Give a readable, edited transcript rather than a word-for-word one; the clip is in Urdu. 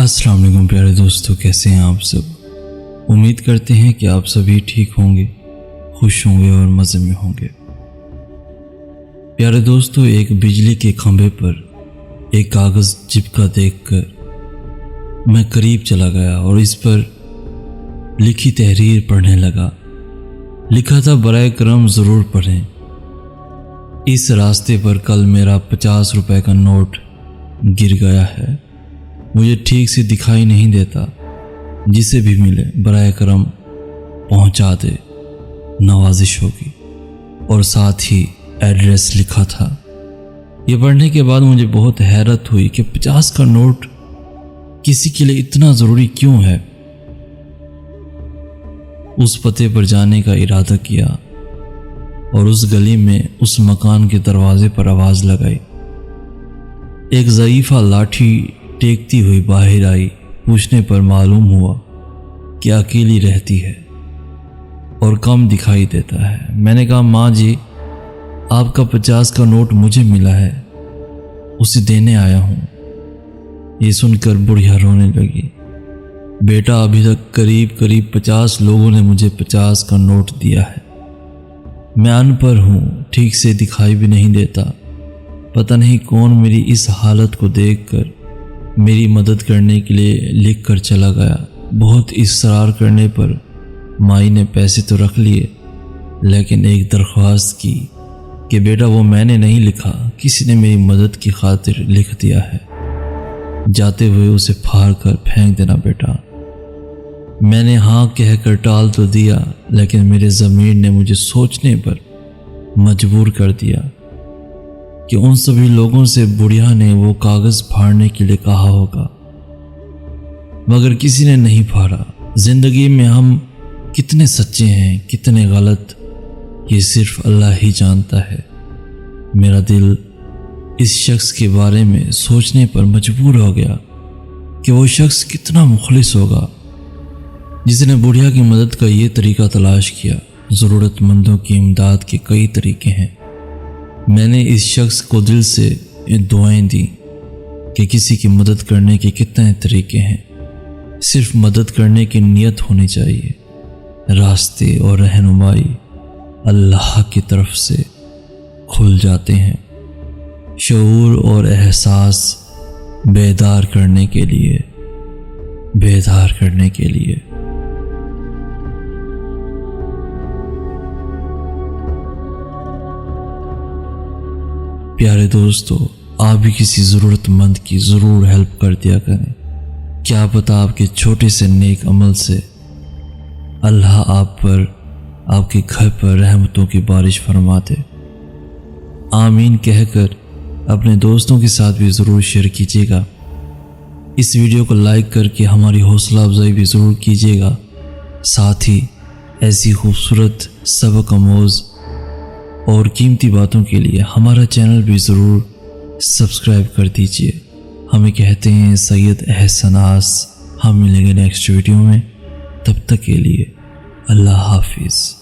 السلام علیکم پیارے دوستو، کیسے ہیں آپ سب؟ امید کرتے ہیں کہ آپ سبھی ٹھیک ہوں گے، خوش ہوں گے اور مزے میں ہوں گے۔ پیارے دوستو، ایک بجلی کے کھمبے پر ایک کاغذ چپکا دیکھ کر میں قریب چلا گیا اور اس پر لکھی تحریر پڑھنے لگا۔ لکھا تھا، برائے کرم ضرور پڑھیں، اس راستے پر کل میرا 50 روپے کا نوٹ گر گیا ہے، مجھے ٹھیک سے دکھائی نہیں دیتا، جسے بھی ملے برائے کرم پہنچا دے، نوازش ہوگی۔ اور ساتھ ہی ایڈریس لکھا تھا۔ یہ پڑھنے کے بعد مجھے بہت حیرت ہوئی کہ 50 کا نوٹ کسی کے لیے اتنا ضروری کیوں ہے۔ اس پتے پر جانے کا ارادہ کیا اور اس گلی میں اس مکان کے دروازے پر آواز لگائی۔ ایک ضعیفہ لاٹھی ٹیکتی ہوئی باہر آئی۔ پوچھنے پر معلوم ہوا کہ اکیلی رہتی ہے اور کم دکھائی دیتا ہے۔ میں نے کہا، ماں جی، آپ کا 50 کا نوٹ مجھے ملا ہے، اسے دینے آیا ہوں۔ یہ سن کر بڑھیا رونے لگی۔ بیٹا، ابھی تک قریب 50 لوگوں نے مجھے 50 کا نوٹ دیا ہے، میں ان پڑھ ہوں، ٹھیک سے دکھائی بھی نہیں دیتا، پتہ نہیں کون میری اس حالت کو دیکھ کر میری مدد کرنے کے لیے لکھ کر چلا گیا۔ بہت اصرار کرنے پر مائی نے پیسے تو رکھ لیے، لیکن ایک درخواست کی کہ بیٹا، وہ میں نے نہیں لکھا، کسی نے میری مدد کی خاطر لکھ دیا ہے، جاتے ہوئے اسے پھاڑ کر پھینک دینا بیٹا۔ میں نے ہاں کہہ کر ٹال تو دیا، لیکن میرے ضمیر نے مجھے سوچنے پر مجبور کر دیا کہ ان سبھی لوگوں سے بڑھیا نے وہ کاغذ پھاڑنے کے لیے کہا ہوگا، مگر کسی نے نہیں پھاڑا۔ زندگی میں ہم کتنے سچے ہیں، کتنے غلط، یہ صرف اللہ ہی جانتا ہے۔ میرا دل اس شخص کے بارے میں سوچنے پر مجبور ہو گیا کہ وہ شخص کتنا مخلص ہوگا جس نے بڑھیا کی مدد کا یہ طریقہ تلاش کیا۔ ضرورت مندوں کی امداد کے کئی طریقے ہیں۔ میں نے اس شخص کو دل سے دعائیں دی کہ کسی کی مدد کرنے کے کتنے طریقے ہیں، صرف مدد کرنے کی نیت ہونی چاہیے۔ راستے اور رہنمائی اللہ کی طرف سے کھل جاتے ہیں۔ شعور اور احساس بیدار کرنے کے لیے پیارے دوستو، آپ بھی کسی ضرورت مند کی ضرور ہیلپ کر دیا کریں۔ کیا پتہ آپ کے چھوٹے سے نیک عمل سے اللہ آپ پر، آپ کے گھر پر رحمتوں کی بارش فرما دے۔ آمین کہہ کر اپنے دوستوں کے ساتھ بھی ضرور شیئر کیجیے گا۔ اس ویڈیو کو لائک کر کے ہماری حوصلہ افزائی بھی ضرور کیجیے گا۔ ساتھ ہی ایسی خوبصورت سبق آموز اور قیمتی باتوں کے لیے ہمارا چینل بھی ضرور سبسکرائب کر دیجیے۔ ہمیں کہتے ہیں سید احسناس۔ ہم ملیں گے نیکسٹ ویڈیو میں، تب تک کے لیے اللہ حافظ۔